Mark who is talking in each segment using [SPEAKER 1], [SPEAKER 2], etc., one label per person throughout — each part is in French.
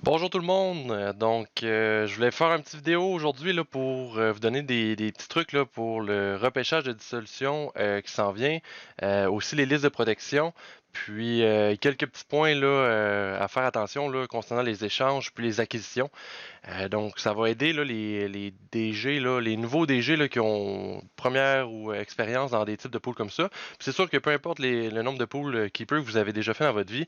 [SPEAKER 1] Bonjour tout le monde. Je voulais faire une petite vidéo aujourd'hui là, pour vous donner des petits trucs là, pour le repêchage de dissolution qui s'en vient, aussi les listes de protection, puis quelques petits points là, à faire attention là, concernant les échanges puis les acquisitions. Donc, ça va aider là, les DG, là, les nouveaux DG là, qui ont première ou expérience dans des types de pools comme ça. Puis c'est sûr que peu importe le nombre de pools keepers que vous avez déjà fait dans votre vie,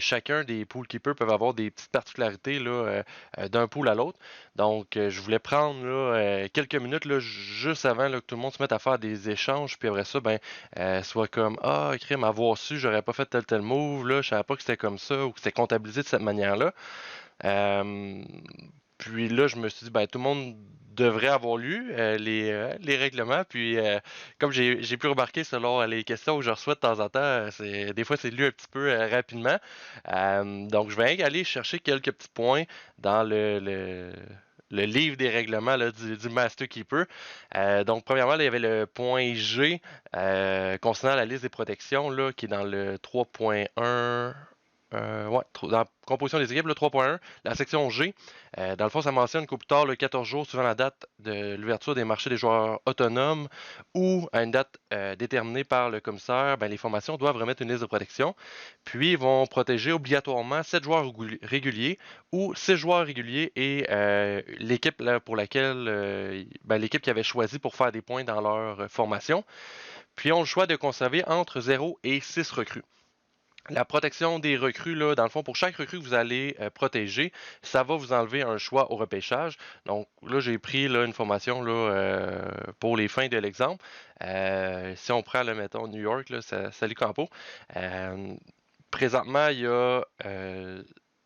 [SPEAKER 1] chacun des pool keepers peuvent avoir des petites particularités là, d'un pool à l'autre. Donc, je voulais prendre là, quelques minutes là, juste avant là, que tout le monde se mette à faire des échanges. Puis après ça, ben, soit comme ah, crime, avoir su, j'aurais pas fait tel move, là, je savais pas que c'était comme ça ou que c'était comptabilisé de cette manière-là. Euh, Puis là, je me suis dit, ben, tout le monde devrait avoir lu les règlements. Puis, comme j'ai pu remarquer selon les questions que je reçois de temps en temps, des fois, c'est lu un petit peu rapidement. Donc, je vais aller chercher quelques petits points dans le livre des règlements là, du Master Keeper. Donc, premièrement, là, il y avait le point G concernant la liste des protections là, qui est dans le 3.1. Ouais, dans la composition des équipes, le 3.1, la section G. Dans le fond, ça mentionne qu'au plus tard, le 14 jours suivant la date de l'ouverture des marchés des joueurs autonomes ou à une date déterminée par le commissaire, ben, les formations doivent remettre une liste de protection. Puis, ils vont protéger obligatoirement 7 joueurs réguliers ou 6 joueurs réguliers et l'équipe là, pour laquelle, ben, l'équipe qui avait choisi pour faire des points dans leur formation. Puis, ils ont le choix de conserver entre 0 et 6 recrues. La protection des recrues, là, dans le fond, pour chaque recrue que vous allez protéger, ça va vous enlever un choix au repêchage. Donc là, j'ai pris là, une formation là, pour les fins de l'exemple. Si on prend, là, mettons, New York, là, salut Campo. Euh, Présentement,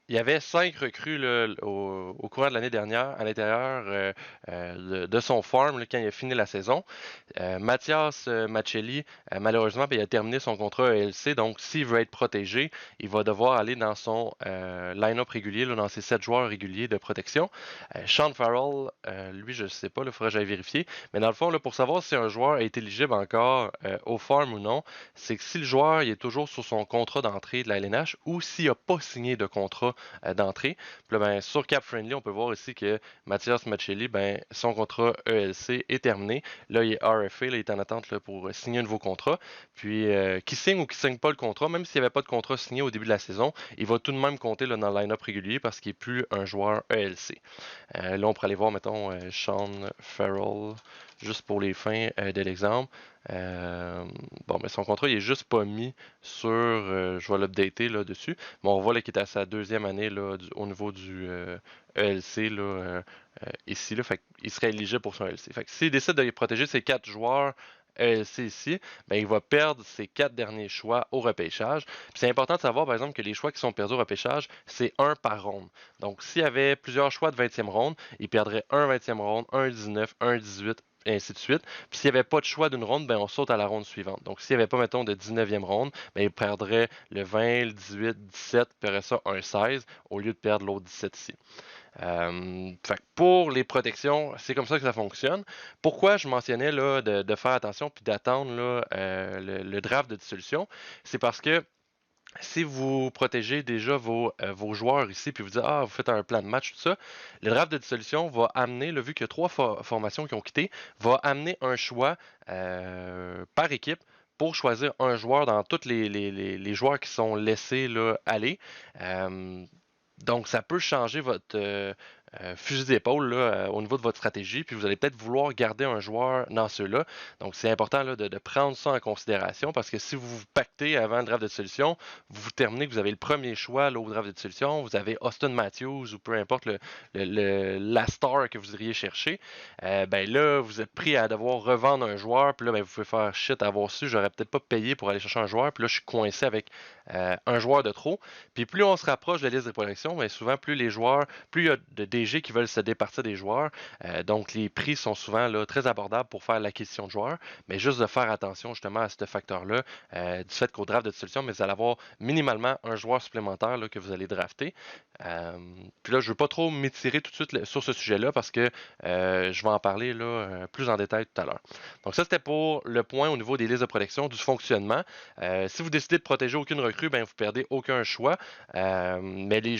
[SPEAKER 1] il y avait 5 recrues là, au courant de l'année dernière à l'intérieur de son farm là, quand il a fini la saison. Mathias Machelli, malheureusement, ben, il a terminé son contrat ELC, donc s'il veut être protégé, il va devoir aller dans son line-up régulier, là, dans ses 7 joueurs réguliers de protection. Sean Farrell, lui, je ne sais pas, il faudrait que j'aille vérifier, mais dans le fond, là, pour savoir si un joueur est éligible encore au farm ou non, c'est que si le joueur il est toujours sur son contrat d'entrée de la LNH ou s'il n'a pas signé de contrat d'entrée. Puis là, ben, sur Cap Friendly, on peut voir ici que Mathias Machelli, ben, son contrat ELC est terminé. Là, il est RFA, là, il est en attente là, pour signer un nouveau contrat. Puis, qui signe ou qui signe pas le contrat, même s'il n'y avait pas de contrat signé au début de la saison, il va tout de même compter là, dans le line-up régulier parce qu'il n'est plus un joueur ELC. Là, on pourrait aller voir, mettons, Sean Farrell, juste pour les fins de l'exemple. Bon, mais son contrat, il est juste pas mis sur. Je vais l'updater là dessus. Mais on voit là, qu'il est à sa deuxième année là, au niveau du ELC là, ici. Là, fait il serait éligible pour son ELC. Fait que s'il décide de protéger ses 4 joueurs ELC ici, ben, il va perdre ses 4 derniers choix au repêchage. Puis c'est important de savoir, par exemple, que les choix qui sont perdus au repêchage, c'est un par ronde. Donc, s'il y avait plusieurs choix de 20e ronde, il perdrait un 20e ronde, un 19, un 18, et ainsi de suite. Puis s'il n'y avait pas de choix d'une ronde, ben on saute à la ronde suivante. Donc s'il n'y avait pas, mettons, de 19e ronde, ben il perdrait le 20, le 18, 17, puis après ça, un 16, au lieu de perdre l'autre 17 ici. Fait que pour les protections, c'est comme ça que ça fonctionne. Pourquoi je mentionnais là, de faire attention puis d'attendre là, le draft de dissolution? C'est parce que si vous protégez déjà vos joueurs ici, puis vous dites, ah, vous faites un plan de match, tout ça, le draft de dissolution va amener, là, vu qu'il y a 3 formations qui ont quitté, va amener un choix par équipe pour choisir un joueur dans tous les joueurs qui sont laissés là, aller. Euh, donc, ça peut changer votre fusil d'épaule là, au niveau de votre stratégie, puis vous allez peut-être vouloir garder un joueur dans ceux-là. Donc, c'est important là, de prendre ça en considération parce que si vous vous pactez avant le draft de dissolution, vous terminez que vous avez le premier choix là, au draft de dissolution, vous avez Austin Matthews ou peu importe la star que vous iriez chercher, ben là, vous êtes pris à devoir revendre un joueur, puis là, ben, vous pouvez faire shit avoir su, j'aurais peut-être pas payé pour aller chercher un joueur, puis là, je suis coincé avec un joueur de trop. Puis plus on se rapproche de la liste de protection, bien souvent, plus les joueurs, plus il y a de DG qui veulent se départir des joueurs. Donc, les prix sont souvent là, très abordables pour faire l'acquisition de joueurs, mais juste de faire attention justement à ce facteur-là, du fait qu'au draft de dissolution, mais vous allez avoir minimalement un joueur supplémentaire là, que vous allez drafter. Puis là, je ne veux pas trop m'étirer tout de suite sur ce sujet-là parce que je vais en parler là, plus en détail tout à l'heure. Donc ça, c'était pour le point au niveau des listes de protection, du fonctionnement. Si vous décidez de protéger aucune recrue, ben, vous ne perdez aucun choix. Mais les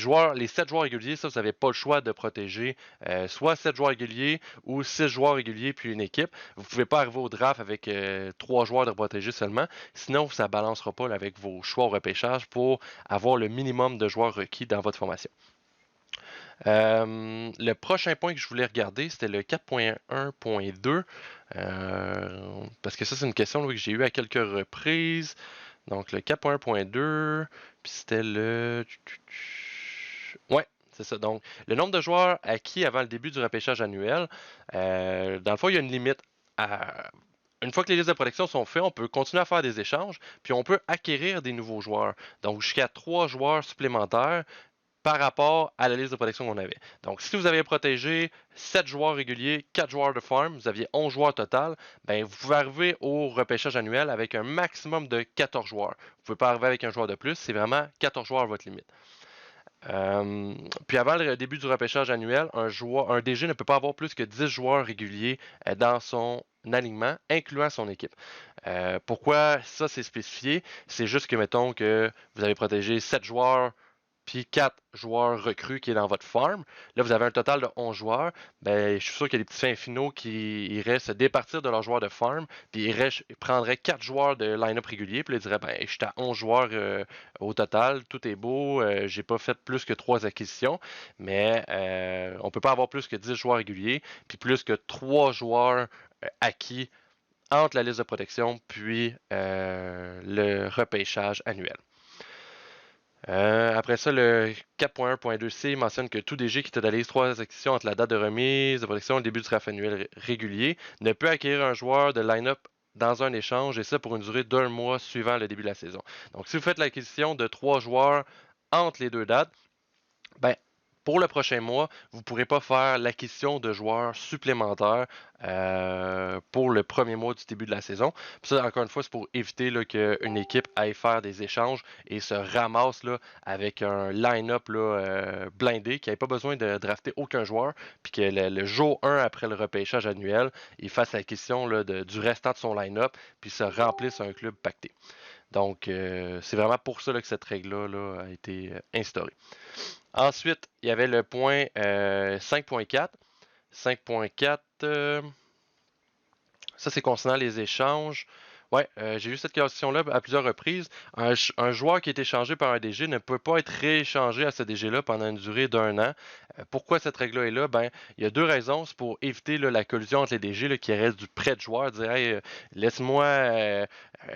[SPEAKER 1] 7 joueurs réguliers, ça, vous n'avez pas le choix de protéger soit 7 joueurs réguliers ou 6 joueurs réguliers puis une équipe. Vous ne pouvez pas arriver au draft avec 3 joueurs de protéger seulement. Sinon, ça ne balancera pas là, avec vos choix au repêchage pour avoir le minimum de joueurs requis dans votre formation. Le prochain point que je voulais regarder, c'était le 4.1.2. Parce que ça, c'est une question là, que j'ai eue à quelques reprises. Donc, le 4.1.2, puis c'était le... Ouais, c'est ça. Donc, le nombre de joueurs acquis avant le début du repêchage annuel, dans le fond, il y a une limite. Une fois que les listes de protection sont faites, on peut continuer à faire des échanges, puis on peut acquérir des nouveaux joueurs. Donc, jusqu'à 3 joueurs supplémentaires par rapport à la liste de protection qu'on avait. Donc, si vous avez protégé 7 joueurs réguliers, 4 joueurs de farm, vous aviez 11 joueurs total, ben, vous pouvez arriver au repêchage annuel avec un maximum de 14 joueurs. Vous ne pouvez pas arriver avec un joueur de plus, c'est vraiment 14 joueurs votre limite. Puis avant le début du repêchage annuel, un DG ne peut pas avoir plus que 10 joueurs réguliers dans son alignement, incluant son équipe. Pourquoi ça c'est spécifié? C'est juste que, mettons que vous avez protégé 7 joueurs puis 4 joueurs recrues qui est dans votre farm. Là, vous avez un total de 11 joueurs. Ben, je suis sûr qu'il y a des petits fins finaux qui iraient se départir de leurs joueurs de farm, puis ils prendraient 4 joueurs de line-up régulier, puis ils diraient, ben, je suis à 11 joueurs au total, tout est beau, j'ai pas fait plus que 3 acquisitions, mais on peut pas avoir plus que 10 joueurs réguliers, puis plus que 3 joueurs acquis entre la liste de protection puis le repêchage annuel. Après ça, le 4.1.2c mentionne que tout DG qui totalise 3 acquisitions entre la date de remise de protection et le début du draft annuel régulier ne peut acquérir un joueur de line-up dans un échange, et ça pour une durée d'1 mois suivant le début de la saison. Donc, si vous faites l'acquisition de 3 joueurs entre les deux dates, ben, pour le prochain mois, vous ne pourrez pas faire l'acquisition de joueurs supplémentaires pour le premier mois du début de la saison. Puis ça, encore une fois, c'est pour éviter qu'une équipe aille faire des échanges et se ramasse là, avec un line-up blindé, qui n'ait pas besoin de drafter aucun joueur, puis que le jour 1 après le repêchage annuel, il fasse l'acquisition du restant de son line-up, puis se remplisse un club pacté. Donc, c'est vraiment pour ça là, que cette règle-là a été instaurée. Ensuite, il y avait le point 5.4. 5.4, ça c'est concernant les échanges. Ouais, j'ai eu cette question-là à plusieurs reprises. Un joueur qui est échangé par un DG ne peut pas être rééchangé à ce DG-là pendant une durée d'1 an. Pourquoi cette règle-là est là? Ben, il y a 2 raisons. C'est pour éviter là, la collusion entre les DG là, qui reste du prêt de joueur. Dire, hey, laisse-moi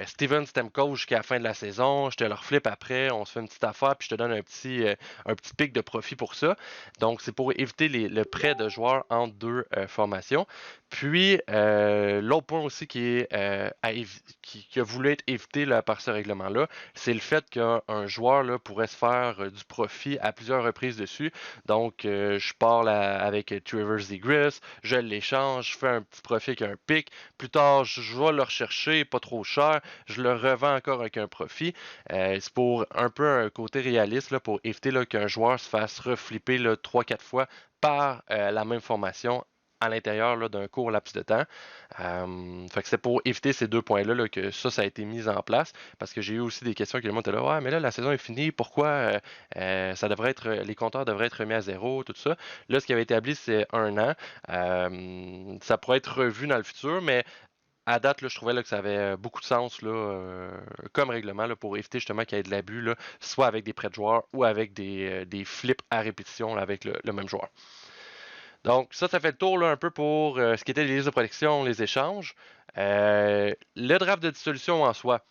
[SPEAKER 1] Steven Stamkos jusqu'à la fin de la saison, je te le reflippe après, on se fait une petite affaire, puis je te donne un petit pic de profit pour ça. Donc, c'est pour éviter le prêt de joueurs entre 2 formations. Puis, l'autre point aussi qui a voulu être évité là, par ce règlement-là, c'est le fait qu'un joueur là, pourrait se faire du profit à plusieurs reprises dessus. Donc, je pars avec Trevor Zegras, je l'échange, je fais un petit profit avec un pic. Plus tard, je vais le rechercher, pas trop cher, je le revends encore avec un profit. C'est pour un peu un côté réaliste, là, pour éviter là, qu'un joueur se fasse reflipper 3-4 fois par la même formation à l'intérieur d'un court laps de temps. Fait que c'est pour éviter ces 2 points-là là, que ça a été mis en place. Parce que j'ai eu aussi des questions que le monde était là, ouais, mais là, la saison est finie, pourquoi les compteurs devraient être remis à 0, tout ça. Là, ce qui avait été établi, c'est 1 an. Ça pourrait être revu dans le futur, mais à date, là, je trouvais là, que ça avait beaucoup de sens là, comme règlement là, pour éviter justement qu'il y ait de l'abus, là, soit avec des prêts de joueurs ou avec des flips à répétition là, avec le même joueur. Donc, ça fait le tour là, un peu pour ce qui était les listes de protection, les échanges. Le draft de dissolution en soi.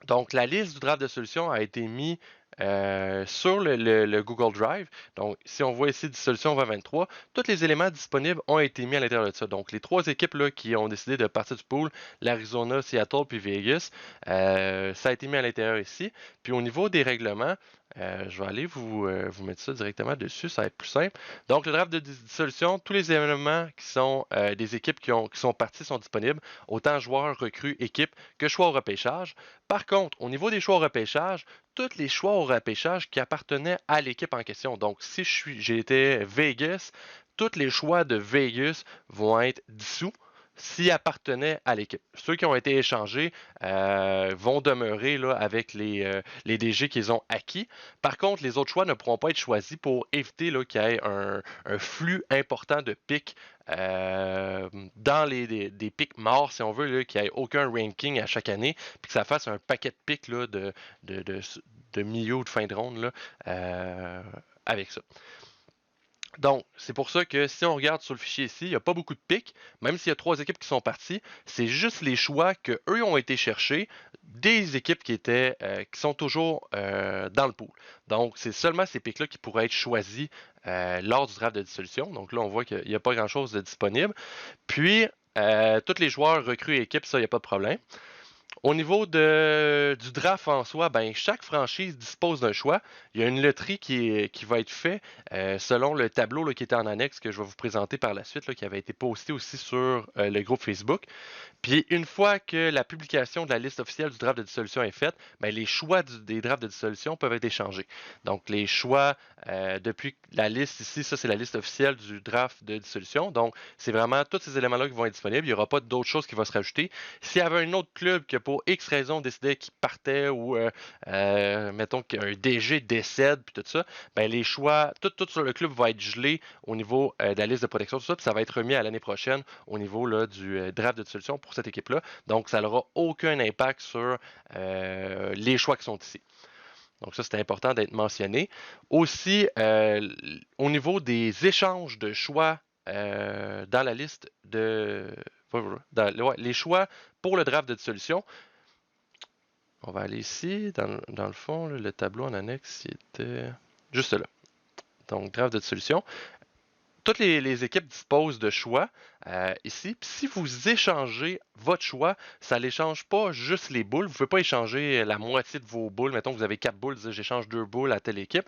[SPEAKER 1] Donc, la liste du draft de dissolution a été mise sur le Google Drive. Donc, si on voit ici dissolution 2023, tous les éléments disponibles ont été mis à l'intérieur de ça. Donc, les 3 équipes là, qui ont décidé de partir du pool, l'Arizona, Seattle puis Vegas, ça a été mis à l'intérieur ici. Puis au niveau des règlements, je vais aller vous mettre ça directement dessus, ça va être plus simple. Donc, le draft de dissolution, tous les éléments qui sont des équipes qui sont parties sont disponibles, autant joueurs, recrues, équipes que choix au repêchage. Par contre, au niveau des choix au repêchage, tous les choix au repêchage qui appartenaient à l'équipe en question. Donc, si j'étais Vegas, tous les choix de Vegas vont être dissous s'ils appartenaient à l'équipe. Ceux qui ont été échangés vont demeurer là, avec les DG qu'ils ont acquis. Par contre, les autres choix ne pourront pas être choisis pour éviter là, qu'il y ait un flux important de pics dans des pics morts, si on veut, qu'il n'y ait aucun ranking à chaque année, puis que ça fasse un paquet de pics là, de milieu ou de fin de ronde là, avec ça. Donc, c'est pour ça que si on regarde sur le fichier ici, il n'y a pas beaucoup de pics, même s'il y a 3 équipes qui sont parties, c'est juste les choix qu'eux ont été cherchés des équipes qui sont toujours dans le pool. Donc, c'est seulement ces pics-là qui pourraient être choisis lors du draft de dissolution. Donc là, on voit qu'il n'y a pas grand-chose de disponible. Puis, tous les joueurs recrues et équipes, ça, il n'y a pas de problème. Au niveau du draft en soi, ben, chaque franchise dispose d'un choix. Il y a une loterie qui va être faite selon le tableau là, qui était en annexe que je vais vous présenter par la suite, là, qui avait été posté aussi sur le groupe Facebook. Puis une fois que la publication de la liste officielle du draft de dissolution est faite, ben, les choix des drafts de dissolution peuvent être échangés. Donc les choix depuis la liste ici, ça c'est la liste officielle du draft de dissolution. Donc c'est vraiment tous ces éléments-là qui vont être disponibles. Il n'y aura pas d'autres choses qui vont se rajouter. S'il y avait un autre club qui pour X raison décidait qu'il partait ou mettons qu'un DG décède puis tout ça, ben les choix, tout sur le club va être gelé au niveau de la liste de protection, tout ça, puis ça va être remis à l'année prochaine au niveau là, du draft de dissolution pour cette équipe-là. Donc, ça n'aura aucun impact sur les choix qui sont ici. Donc ça, c'est important d'être mentionné. Aussi, au niveau des échanges de choix dans la liste les choix pour le draft de dissolution, on va aller ici, dans le fond, là, le tableau en annexe, il était juste là. Donc, draft de dissolution. Toutes les équipes disposent de choix ici. Puis si vous échangez votre choix, ça n'échange pas juste les boules. Vous ne pouvez pas échanger la moitié de vos boules. Mettons que vous avez 4 boules, j'échange 2 boules à telle équipe.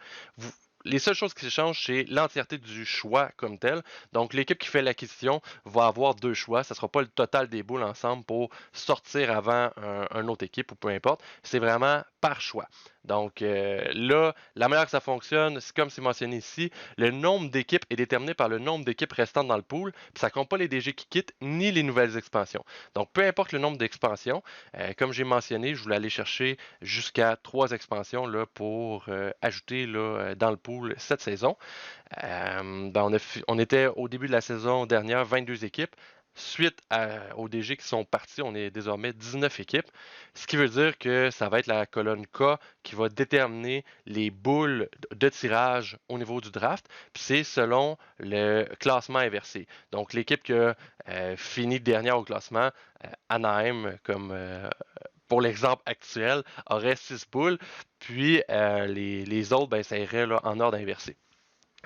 [SPEAKER 1] Les seules choses qui s'échangent, c'est l'entièreté du choix comme tel. Donc, l'équipe qui fait l'acquisition va avoir 2 choix. Ce ne sera pas le total des boules ensemble pour sortir avant une autre équipe ou peu importe. C'est vraiment par choix. Donc là, la manière que ça fonctionne, c'est comme c'est mentionné ici, le nombre d'équipes est déterminé par le nombre d'équipes restantes dans le pool, puis ça ne compte pas les DG qui quittent ni les nouvelles expansions. Donc peu importe le nombre d'expansions, comme j'ai mentionné, je voulais aller chercher jusqu'à 3 expansions là, pour ajouter là, dans le pool cette saison. On était au début de la saison dernière 22 équipes. Suite aux DG qui sont partis, on est désormais 19 équipes, ce qui veut dire que ça va être la colonne K qui va déterminer les boules de tirage au niveau du draft, puis c'est selon le classement inversé. Donc l'équipe qui a fini dernière au classement, Anaheim, comme pour l'exemple actuel, aurait 6 boules, puis les autres, ben, ça irait là, en ordre inversé.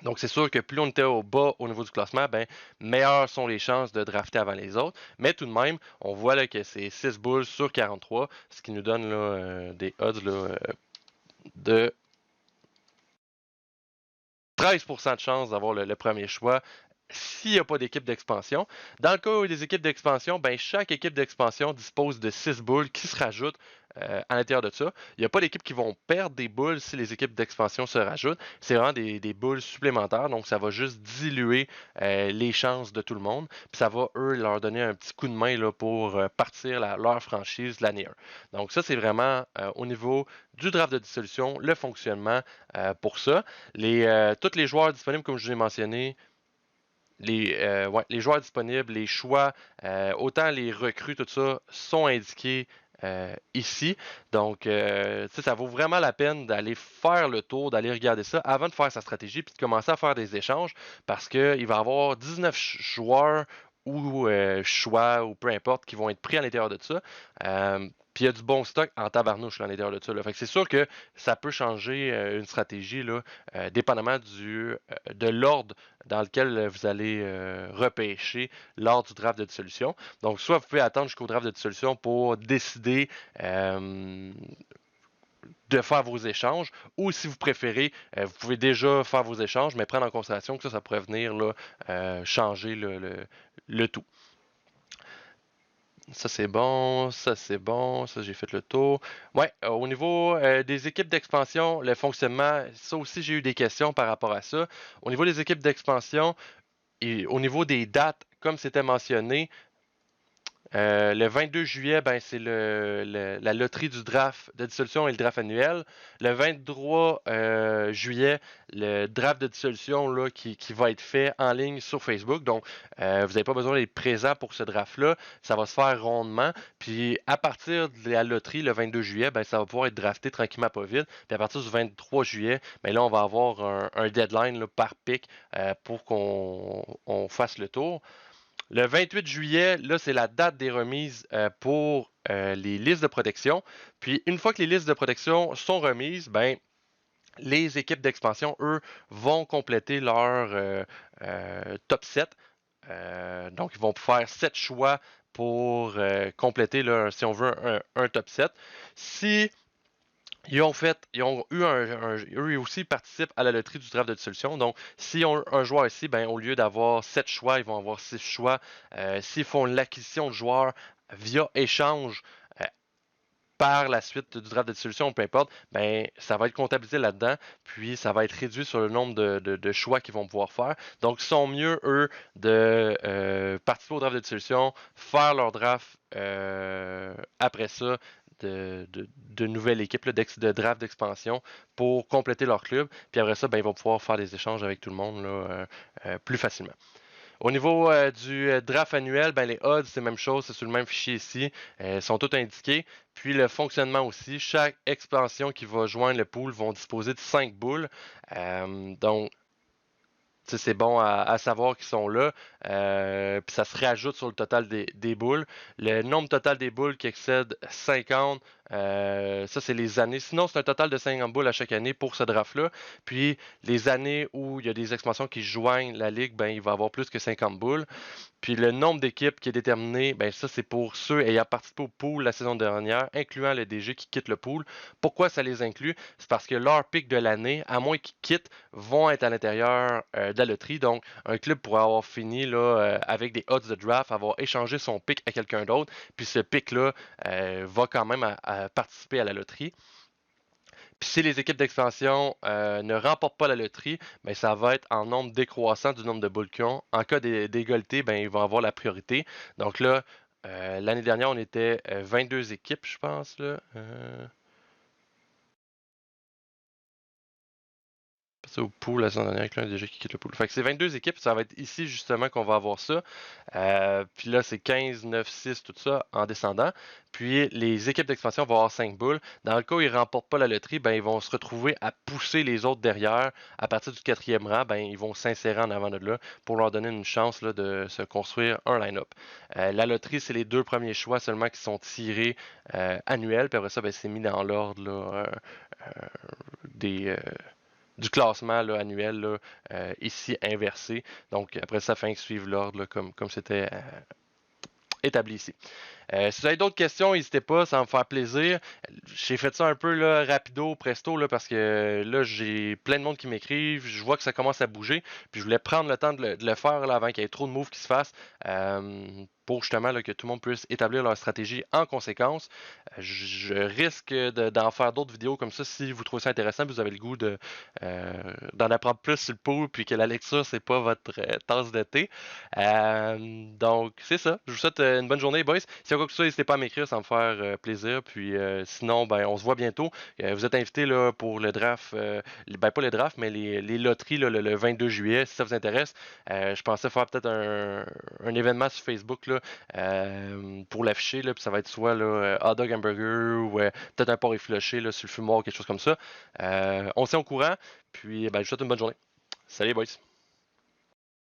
[SPEAKER 1] Donc, c'est sûr que plus on était au bas au niveau du classement, ben, meilleures sont les chances de drafter avant les autres. Mais tout de même, on voit là, que c'est 6 boules sur 43, ce qui nous donne là, des odds là, de 13% de chance d'avoir le premier choix s'il n'y a pas d'équipe d'expansion. Dans le cas où il y a des équipes d'expansion, ben, chaque équipe d'expansion dispose de 6 boules qui se rajoutent à l'intérieur de ça. Il n'y a pas d'équipes qui vont perdre des boules si les équipes d'expansion se rajoutent. C'est vraiment des boules supplémentaires, donc ça va juste diluer les chances de tout le monde. Puis ça va, eux, leur donner un petit coup de main là, pour partir leur franchise l'année 1. Donc ça, c'est vraiment au niveau du draft de dissolution, le fonctionnement pour ça. Tous les joueurs disponibles, comme je vous ai mentionné, les joueurs disponibles, les choix, autant les recrues, tout ça, sont indiqués ici. Donc, ça vaut vraiment la peine d'aller faire le tour, d'aller regarder ça avant de faire sa stratégie puis de commencer à faire des échanges parce qu'il va y avoir 19 joueurs ou choix ou peu importe qui vont être pris à l'intérieur de ça. Puis il y a du bon stock en tabarnouche là, à l'intérieur de ça. Là. Fait que c'est sûr que ça peut changer une stratégie là, dépendamment de l'ordre dans lequel vous allez repêcher lors du draft de dissolution. Donc, soit vous pouvez attendre jusqu'au draft de dissolution pour décider de faire vos échanges, ou si vous préférez, vous pouvez déjà faire vos échanges, mais prendre en considération que ça pourrait venir là, changer le tout. Ça c'est bon, ça c'est bon, ça j'ai fait le tour. Ouais, au niveau des équipes d'expansion, le fonctionnement, ça aussi j'ai eu des questions par rapport à ça. Au niveau des équipes d'expansion et au niveau des dates, comme c'était mentionné, le 22 juillet, ben, c'est la loterie du draft de dissolution et le draft annuel. Le 23 juillet, le draft de dissolution là, qui va être fait en ligne sur Facebook. Donc, vous n'avez pas besoin d'être présent pour ce draft-là. Ça va se faire rondement. Puis, à partir de la loterie, le 22 juillet, ben, ça va pouvoir être drafté tranquillement pas vite. Puis, à partir du 23 juillet, ben, là, on va avoir un deadline là, par pic pour qu'on fasse le tour. Le 28 juillet, là, c'est la date des remises pour les listes de protection. Puis, une fois que les listes de protection sont remises, ben, les équipes d'expansion, eux, vont compléter leur top 7. Donc, ils vont faire 7 choix pour compléter, là, si on veut, un top 7. Si ils ont eu eux aussi participent à la loterie du draft de dissolution. Donc, s'ils ont un joueur ici, ben, au lieu d'avoir 7 choix, ils vont avoir 6 choix. S'ils font l'acquisition de joueurs via échange par la suite du draft de dissolution, peu importe, ben, ça va être comptabilisé là-dedans, puis ça va être réduit sur le nombre de choix qu'ils vont pouvoir faire. Donc, ils sont mieux, eux, de participer au draft de dissolution, faire leur draft après ça, de nouvelles équipes là, de draft d'expansion pour compléter leur club. Puis après ça, ben, ils vont pouvoir faire des échanges avec tout le monde là, plus facilement. Au niveau du draft annuel, ben, les odds, c'est la même chose, c'est sur le même fichier ici. Ils sont tous indiqués. Puis le fonctionnement aussi, chaque expansion qui va joindre le pool vont disposer de 5 boules. Donc, c'est bon à savoir qu'ils sont là. Puis ça se rajoute sur le total des boules. Le nombre total des boules qui excède 50, ça c'est les années. Sinon, c'est un total de 50 boules à chaque année pour ce draft-là. Puis les années où il y a des expansions qui joignent la ligue, ben, il va y avoir plus que 50 boules. Puis le nombre d'équipes qui est déterminé, ben ça c'est pour ceux ayant participé au pool la saison dernière, incluant le DG qui quitte le pool. Pourquoi ça les inclut? C'est parce que leur pic de l'année, à moins qu'ils quittent, vont être à l'intérieur de la loterie. Donc un club pourrait avoir fini là, avec des odds de draft, avoir échangé son pic à quelqu'un d'autre, puis ce pic-là va quand même à participer à la loterie. Puis si les équipes d'expansion ne remportent pas la loterie, ben, ça va être en nombre décroissant du nombre de boules qu'ils ont. En cas d'égalité, ben, ils vont avoir la priorité. Donc là, l'année dernière, on était 22 équipes, je pense. Là. C'est au pool la saison dernière avec l'un déjà qui quitte le pool. Fait que c'est 22 équipes, ça va être ici justement qu'on va avoir ça. Puis là, c'est 15, 9, 6, tout ça en descendant. Puis les équipes d'expansion vont avoir 5 boules. Dans le cas où ils ne remportent pas la loterie, ben, ils vont se retrouver à pousser les autres derrière. À partir du 4e rang, ben, ils vont s'insérer en avant de là pour leur donner une chance là, de se construire un line-up. La loterie, c'est les 2 premiers choix seulement qui sont tirés annuels. Puis après ça, ben, c'est mis dans l'ordre là, des du classement là, annuel là, ici inversé. Donc après ça, fin que suivre l'ordre comme c'était établi ici. Si vous avez d'autres questions, n'hésitez pas, ça va me faire plaisir. J'ai fait ça un peu là, rapido, presto, là, parce que là, j'ai plein de monde qui m'écrivent. Je vois que ça commence à bouger. Puis je voulais prendre le temps de le faire là, avant qu'il y ait trop de moves qui se fassent. Pour justement là, que tout le monde puisse établir leur stratégie en conséquence. Je risque d'en faire d'autres vidéos comme ça si vous trouvez ça intéressant, vous avez le goût d'en apprendre plus sur le pool, puis que la lecture, c'est pas votre tasse d'été. Donc, c'est ça. Je vous souhaite une bonne journée, boys. Si y a quoi que ce soit, n'hésitez pas à m'écrire, ça va me faire plaisir. Puis sinon, ben, on se voit bientôt. Vous êtes invités là, pour le draft, ben pas le draft, mais les loteries là, le 22 juillet, si ça vous intéresse. Je pensais faire peut-être un événement sur Facebook là, pour l'afficher, là, puis ça va être soit là, hot dog hamburger ou peut-être un porc effiloché là, sur le fumoir, quelque chose comme ça. On se tient au courant, puis ben, je vous souhaite une bonne journée. Salut, boys!